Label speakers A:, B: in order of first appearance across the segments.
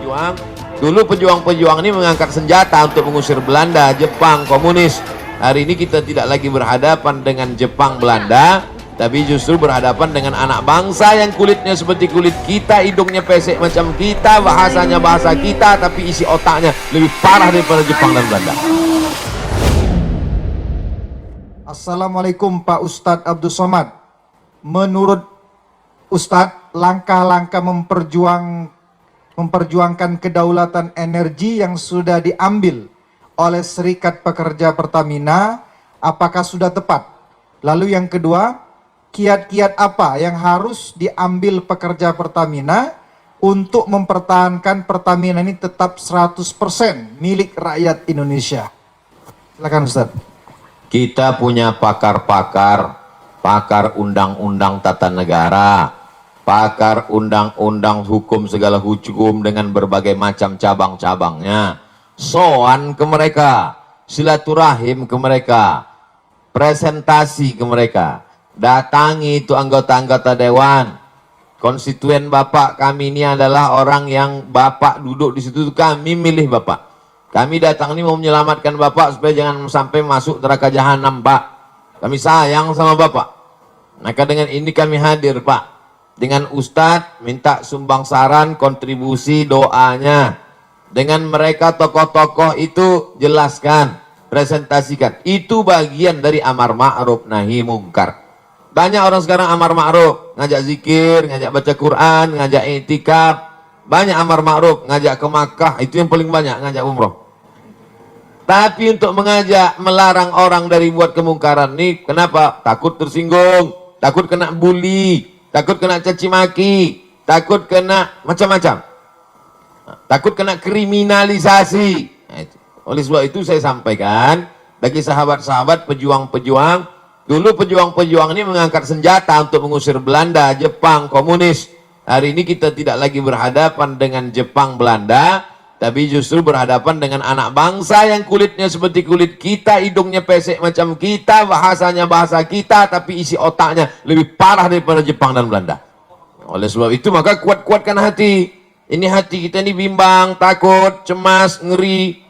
A: pejuang. Dulu pejuang-pejuang ini mengangkat senjata untuk mengusir Belanda, Jepang, komunis. Hari ini kita tidak lagi berhadapan dengan Jepang, Belanda, tapi justru berhadapan dengan anak bangsa yang kulitnya seperti kulit kita, hidungnya pesek macam kita, bahasanya bahasa kita, tapi isi otaknya lebih parah daripada Jepang dan Belanda.
B: Assalamualaikum Pak Ustadz Abdul Somad. Menurut Ustadz, langkah-langkah memperjuangkan kedaulatan energi yang sudah diambil oleh Serikat Pekerja Pertamina, apakah sudah tepat? Lalu yang kedua, kiat-kiat apa yang harus diambil pekerja Pertamina untuk mempertahankan Pertamina ini tetap 100% milik rakyat Indonesia? Silakan Ustadz.
A: Kita punya pakar-pakar, pakar undang-undang tata negara, pakar undang-undang hukum segala hukum dengan berbagai macam cabang-cabangnya. Soan ke mereka, silaturahim ke mereka, presentasi ke mereka, datangi itu anggota-anggota dewan. Konstituen Bapak kami ini adalah orang yang Bapak duduk di situ, kami milih Bapak. Kami datang ini mau menyelamatkan Bapak supaya jangan sampai masuk neraka jahanam, Pak. Kami sayang sama Bapak. Maka dengan ini kami hadir, Pak. Dengan Ustadz minta sumbang saran, kontribusi, doanya. Dengan mereka tokoh-tokoh itu jelaskan, presentasikan. Itu bagian dari amar ma'ruf nahi mungkar. Banyak orang sekarang amar ma'ruf, ngajak zikir, ngajak baca Quran, ngajak i'tikaf. Banyak amar ma'ruf, ngajak ke Makkah, itu yang paling banyak, ngajak umroh. Tapi untuk mengajak, melarang orang dari buat kemungkaran nih, kenapa? Takut tersinggung, takut kena bully, takut kena caci maki, takut kena macam-macam, takut kena kriminalisasi. Nah, oleh sebab itu saya sampaikan bagi sahabat-sahabat pejuang-pejuang, dulu pejuang-pejuang ini mengangkat senjata untuk mengusir Belanda, Jepang, komunis. Hari ini kita tidak lagi berhadapan dengan Jepang, Belanda, tapi justru berhadapan dengan anak bangsa yang kulitnya seperti kulit kita, hidungnya pesek macam kita, bahasanya bahasa kita, tapi isi otaknya lebih parah daripada Jepang dan Belanda. Oleh sebab itu maka kuat-kuatkan hati. Ini hati kita ini bimbang, takut, cemas, ngeri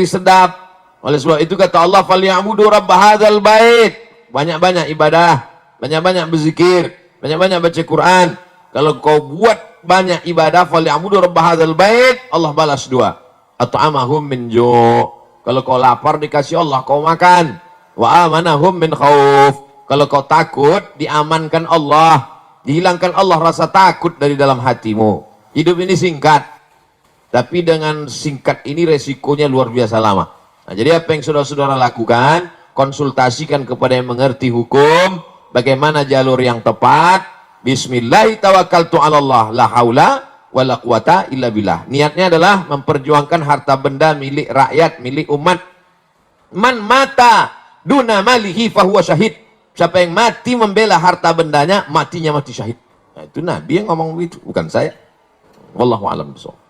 A: sedap. Oleh sebab itu kata Allah, "Falyabudu rabb hadzal bait." Banyak-banyak ibadah, banyak-banyak berzikir, banyak-banyak baca Quran. Kalau kau buat banyak ibadah, falyabudu rabb hadzal bait, Allah balas dua. At'amahum min ju'. Kalau kau lapar dikasih Allah kau makan. Wa amanahum min khauf. Kalau kau takut diamankan Allah, dihilangkan Allah rasa takut dari dalam hatimu. Hidup ini singkat, tapi dengan singkat ini resikonya luar biasa lama. Nah, jadi apa yang saudara-saudara lakukan? Konsultasikan kepada yang mengerti hukum, bagaimana jalur yang tepat. Bismillahirrahmanirrahim, la haula wala quwata illa billah. Niatnya adalah memperjuangkan harta benda milik rakyat, milik umat. Man mata duna malihi fahuwa syahid. Siapa yang mati membela harta bendanya, matinya mati syahid. Nah, itu Nabi yang ngomong begitu, bukan saya. Wallahu a'lam bishawab.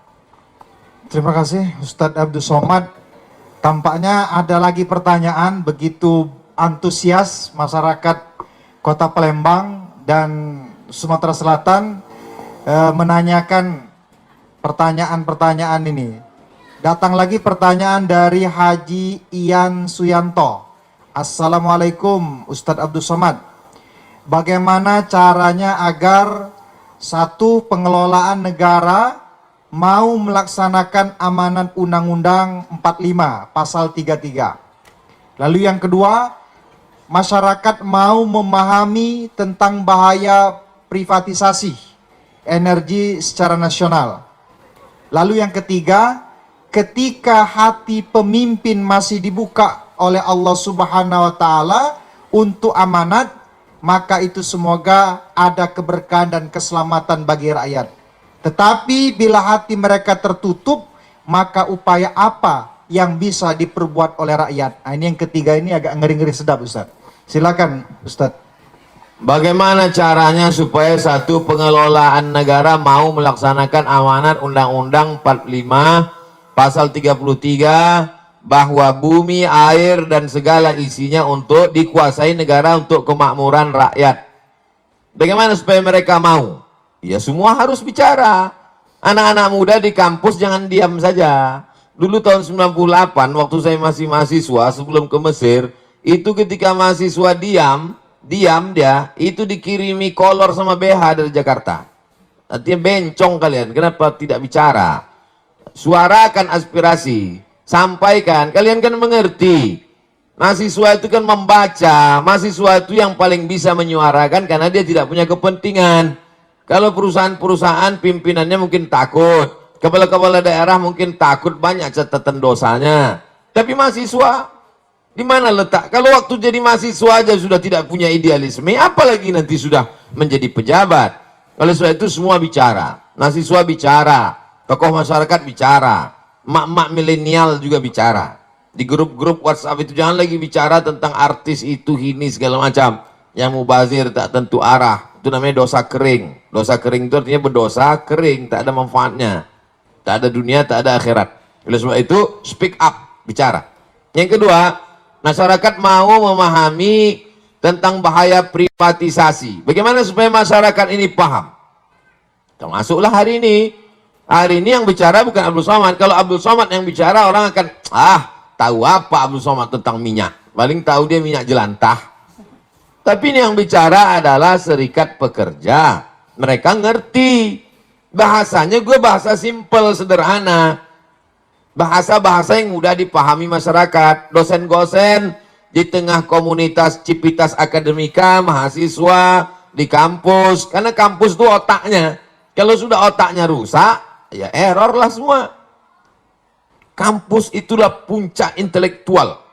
B: Terima kasih Ustadz Abdul Somad. Tampaknya ada lagi pertanyaan, begitu antusias masyarakat Kota Palembang dan Sumatera Selatan menanyakan pertanyaan-pertanyaan ini. Datang lagi pertanyaan dari Haji Ian Suyanto. Assalamualaikum Ustadz Abdul Somad. Bagaimana caranya agar satu, pengelolaan negara mau melaksanakan amanat Undang-Undang 45 pasal 33. Lalu yang kedua, masyarakat mau memahami tentang bahaya privatisasi energi secara nasional. Lalu yang ketiga, ketika hati pemimpin masih dibuka oleh Allah Subhanahu wa taala untuk amanat, maka itu semoga ada keberkahan dan keselamatan bagi rakyat. Tetapi bila hati mereka tertutup, maka upaya apa yang bisa diperbuat oleh rakyat? Nah, ini yang ketiga, ini agak ngeri-ngeri sedap Ustaz. Silakan Ustaz.
A: Bagaimana caranya supaya satu, pengelolaan negara mau melaksanakan amanat Undang-Undang 45 pasal 33 bahwa bumi, air dan segala isinya untuk dikuasai negara untuk kemakmuran rakyat. Bagaimana supaya mereka mau? Ya semua harus bicara. Anak-anak muda di kampus jangan diam saja. Dulu tahun 98 waktu saya masih mahasiswa sebelum ke Mesir, itu ketika mahasiswa diam dia, itu dikirimi kolor sama BH dari Jakarta. Artinya bencong kalian, kenapa tidak bicara? Suarakan aspirasi, sampaikan, kalian kan mengerti. Mahasiswa itu kan membaca, mahasiswa itu yang paling bisa menyuarakan karena dia tidak punya kepentingan. Kalau perusahaan-perusahaan pimpinannya mungkin takut, kepala-kepala daerah mungkin takut banyak catatan dosanya. Tapi mahasiswa, di mana letak? Kalau waktu jadi mahasiswa aja sudah tidak punya idealisme, apalagi nanti sudah menjadi pejabat. Oleh sebab itu semua bicara, mahasiswa bicara, tokoh masyarakat bicara, mak-mak milenial juga bicara. Di grup-grup WhatsApp itu jangan lagi bicara tentang artis itu ini segala macam. Yang mubazir tak tentu arah, itu namanya dosa kering. Dosa kering itu artinya berdosa kering, tak ada manfaatnya. Tak ada dunia, tak ada akhirat. Oleh sebab itu speak up, bicara. Yang kedua, masyarakat mau memahami tentang bahaya privatisasi. Bagaimana supaya masyarakat ini paham? Termasuklah hari ini. Hari ini yang bicara bukan Abdul Somad. Kalau Abdul Somad yang bicara, orang akan tahu apa Abdul Somad tentang minyak? Paling tahu dia minyak jelantah. Tapi ini yang bicara adalah serikat pekerja. Mereka ngerti. Bahasanya gue bahasa simpel, sederhana. Bahasa-bahasa yang mudah dipahami masyarakat. Dosen-dosen di tengah komunitas Civitas Akademika, mahasiswa di kampus. Karena kampus itu otaknya. Kalau sudah otaknya rusak, ya error lah semua. Kampus itulah puncak intelektual.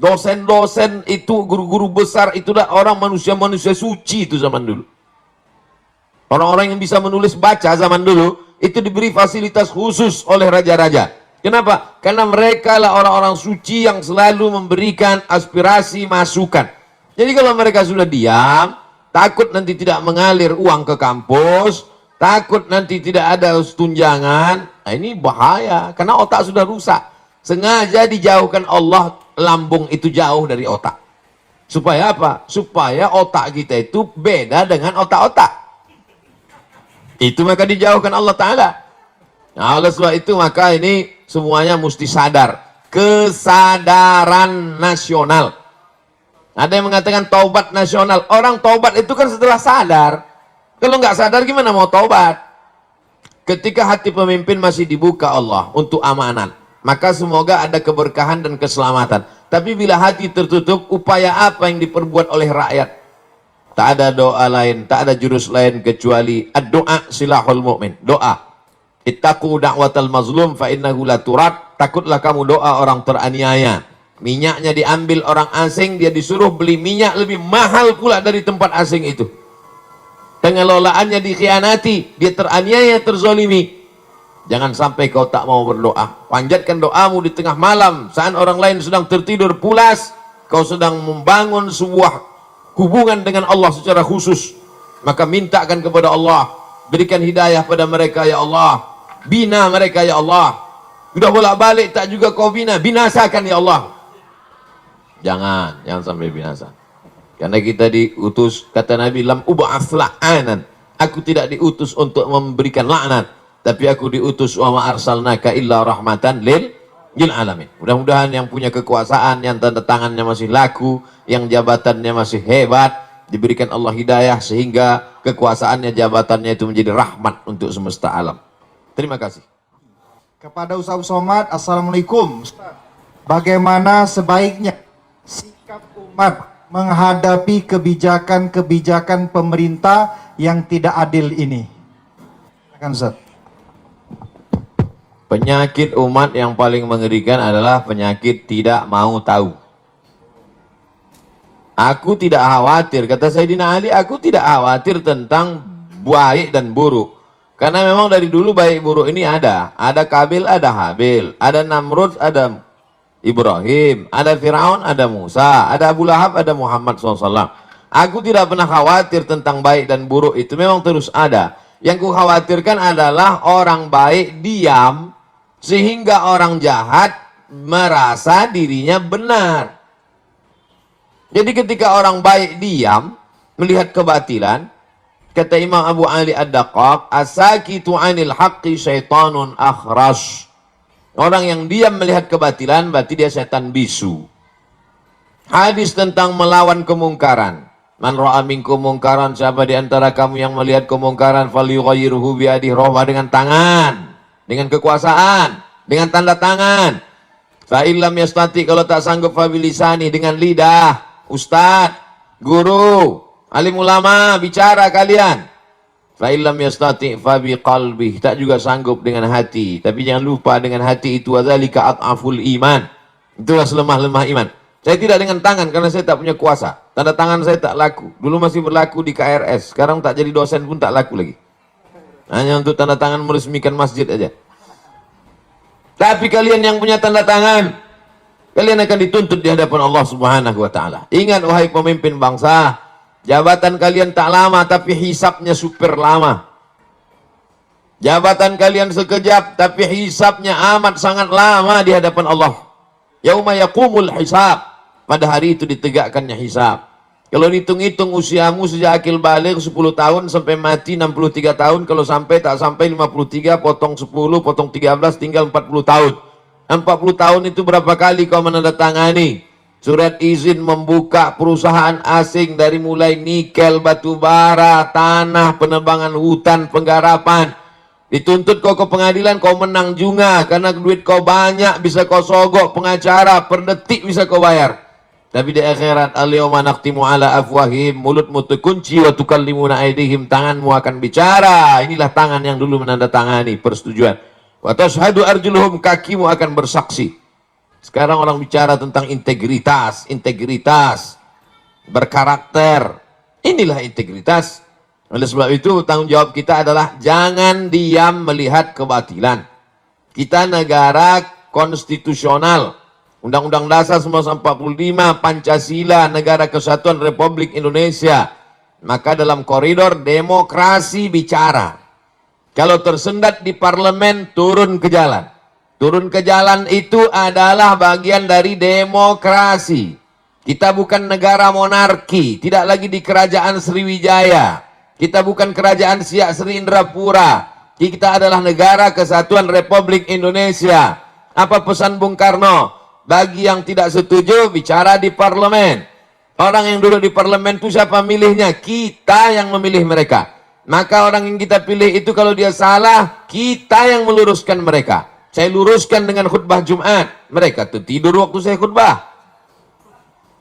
A: Dosen-dosen itu, guru-guru besar itulah orang manusia-manusia suci itu zaman dulu. Orang-orang yang bisa menulis baca zaman dulu, itu diberi fasilitas khusus oleh raja-raja. Kenapa? Karena mereka lah orang-orang suci yang selalu memberikan aspirasi, masukan. Jadi kalau mereka sudah diam, takut nanti tidak mengalir uang ke kampus, takut nanti tidak ada tunjangan, nah ini bahaya, karena otak sudah rusak. Sengaja dijauhkan Allah, lambung itu jauh dari otak. Supaya apa? Supaya otak kita itu beda dengan otak-otak. Itu maka dijauhkan Allah Ta'ala. Nah, oleh sebab itu maka ini semuanya mesti sadar. Kesadaran nasional. Ada yang mengatakan taubat nasional. Orang taubat itu kan setelah sadar. Kalau nggak sadar gimana mau taubat? Ketika hati pemimpin masih dibuka Allah untuk amanat, maka semoga ada keberkahan dan keselamatan. Tapi bila hati tertutup, upaya apa yang diperbuat oleh rakyat? Tak ada doa lain, tak ada jurus lain kecuali doa silahul mu'min. Doa. Ittaqu da'watal mazlum fa innahu la turad. Takutlah kamu doa orang teraniaya. Minyaknya diambil orang asing, dia disuruh beli minyak lebih mahal pula dari tempat asing itu. Pengelolaannya dikhianati, dia teraniaya, terzolimi. Jangan sampai kau tak mau berdoa. Panjatkan doamu di tengah malam, saat orang lain sedang tertidur pulas, kau sedang membangun sebuah hubungan dengan Allah secara khusus. Maka mintakan kepada Allah, berikan hidayah pada mereka ya Allah, bina mereka ya Allah. Sudah bolak-balik tak juga kau bina, binasakan ya Allah. Jangan sampai binasa. Karena kita diutus, kata Nabi, lam ub'ats la'anan. Aku tidak diutus untuk memberikan laknat, tapi aku diutus wa ma arsalnaka illa rahmatan lil alamin. Mudah-mudahan yang punya kekuasaan, yang tanda tangannya masih laku, yang jabatannya masih hebat, diberikan Allah hidayah sehingga kekuasaannya, jabatannya itu menjadi rahmat untuk semesta alam. Terima kasih.
B: Kepada Ustaz Somad, Assalamualaikum. Bagaimana sebaiknya sikap umat menghadapi kebijakan-kebijakan pemerintah yang tidak adil ini? Silakan Ustaz.
A: Penyakit umat yang paling mengerikan adalah penyakit tidak mau tahu. Aku tidak khawatir, kata Sayyidina Ali, aku tidak khawatir tentang baik dan buruk. Karena memang dari dulu baik buruk ini ada. Ada Kabil, ada Habil. Ada Namrud, ada Ibrahim. Ada Fir'aun, ada Musa. Ada Abu Lahab, ada Muhammad SAW. Aku tidak pernah khawatir tentang baik dan buruk. Itu memang terus ada. Yang ku khawatirkan adalah orang baik diam, sehingga orang jahat merasa dirinya benar. Jadi ketika orang baik diam, melihat kebatilan, Kata Imam Abu Ali Ad-Daqqaq, as-sakitu 'anil haqqi syaitanun akhras. Orang yang diam melihat kebatilan berarti dia setan bisu. Hadis tentang melawan kemungkaran. Man ra'a minkum mungkaran, siapa di antara kamu yang melihat kemungkaran, falyughayyirhu bi yadihi, rubah dengan tangan, dengan kekuasaan, dengan tanda tangan. Fa illam yastati, kalau tak sanggup, fa bilisani, dengan lidah. Ustaz, guru, alim ulama, bicara kalian. Fa illam yastati fa biqalbi, tak juga sanggup dengan hati. Tapi jangan lupa, dengan hati itu adzalika at'aful iman. Itulah selemah-lemah iman. Saya tidak dengan tangan karena saya tak punya kuasa. Tanda tangan saya tak laku. Dulu masih berlaku di KRS. Sekarang tak jadi dosen pun tak laku lagi. Hanya untuk tanda tangan meresmikan masjid aja. Tapi kalian yang punya tanda tangan, kalian akan dituntut di hadapan Allah Subhanahu wa taala. Ingat wahai pemimpin bangsa, jabatan kalian tak lama tapi hisapnya super lama. Jabatan kalian sekejap tapi hisapnya amat sangat lama di hadapan Allah. Yauma yaqumul hisab. Pada hari itu ditegakkannya hisab. Kalau dihitung-hitung usiamu sejak akil balik 10 tahun sampai mati 63 tahun. Kalau sampai tak sampai 53, potong 10, potong 13, tinggal 40 tahun. 40 tahun itu berapa kali kau menandatangani surat izin membuka perusahaan asing dari mulai nikel, batu bara, tanah, penebangan hutan, penggarapan. Dituntut kau ke pengadilan, kau menang juga karena duit kau banyak, bisa kau sogok pengacara, per detik bisa kau bayar. Tapi di akhirat, al-yawma nakhtimu ala afwahim, mulutmu terkunci, wa tukallimuna aydihim, tanganmu akan bicara. Inilah tangan yang dulu menandatangani persetujuan. Wa tashhadu arjuluhum, kakimu akan bersaksi. Sekarang orang bicara tentang integritas, berkarakter. Inilah integritas. Oleh sebab itu, tanggung jawab kita adalah jangan diam melihat kebatilan. Kita negara konstitusional. Undang-Undang Dasar 1945, Pancasila, Negara Kesatuan Republik Indonesia. Maka dalam koridor demokrasi bicara. Kalau tersendat di parlemen, turun ke jalan. Turun ke jalan itu adalah bagian dari demokrasi. Kita bukan negara monarki, tidak lagi di kerajaan Sriwijaya. Kita bukan kerajaan Siak Sri Indrapura. Kita adalah negara kesatuan Republik Indonesia. Apa pesan Bung Karno? Bagi yang tidak setuju, bicara di parlemen. Orang yang duduk di parlemen itu siapa milihnya? Kita yang memilih mereka. Maka orang yang kita pilih itu kalau dia salah, kita yang meluruskan mereka. Saya luruskan dengan khutbah Jumat. Mereka tuh tidur waktu saya khutbah.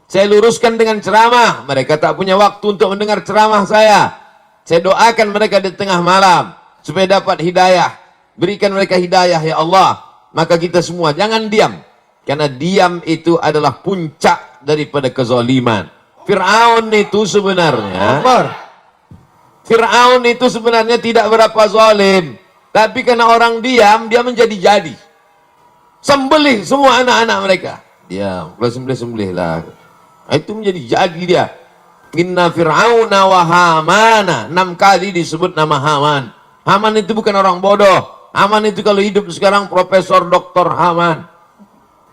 A: Saya luruskan dengan ceramah. Mereka tak punya waktu untuk mendengar ceramah saya. Saya doakan mereka di tengah malam supaya dapat hidayah. Berikan mereka hidayah ya Allah. Maka kita semua jangan diam. Karena diam itu adalah puncak daripada kezaliman. Fir'aun itu sebenarnya tidak berapa zalim. Tapi karena orang diam, dia menjadi-jadi. Sembelih semua anak-anak mereka. Diam, kalau sembelih-sembelih lah. Itu menjadi jadi dia. Inna fir'auna wa hamana. 6 kali disebut nama Haman. Haman itu bukan orang bodoh. Haman itu kalau hidup sekarang Profesor Dr. Haman.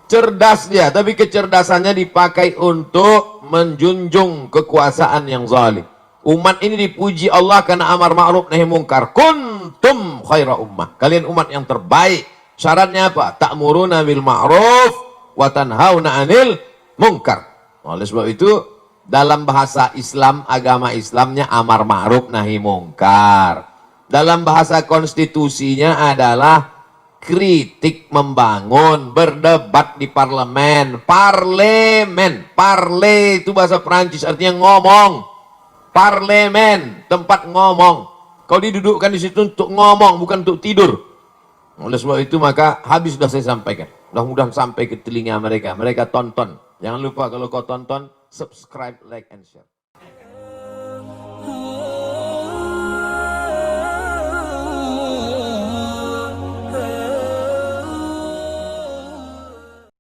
A: Cerdas dia, tapi kecerdasannya dipakai untuk menjunjung kekuasaan yang zalim. Umat ini dipuji Allah karena amar ma'ruf nahi mungkar. Kuntum khaira ummah. Kalian umat yang terbaik. Syaratnya apa? Ta'muruna bil ma'ruf wa tanhauna 'anil munkar. Oleh sebab itu, dalam bahasa Islam, agama Islamnya amar ma'ruf nahi mungkar. Dalam bahasa konstitusinya adalah kritik membangun, berdebat di parlemen. Parlemen, parle itu bahasa Perancis artinya ngomong. Parlemen, tempat ngomong. Kau didudukkan di situ untuk ngomong, bukan untuk tidur. Oleh sebab itu maka habis sudah saya sampaikan. Mudah-mudahan sampai ke telinga mereka. Mereka tonton. Jangan lupa kalau kau tonton, subscribe, like, and share.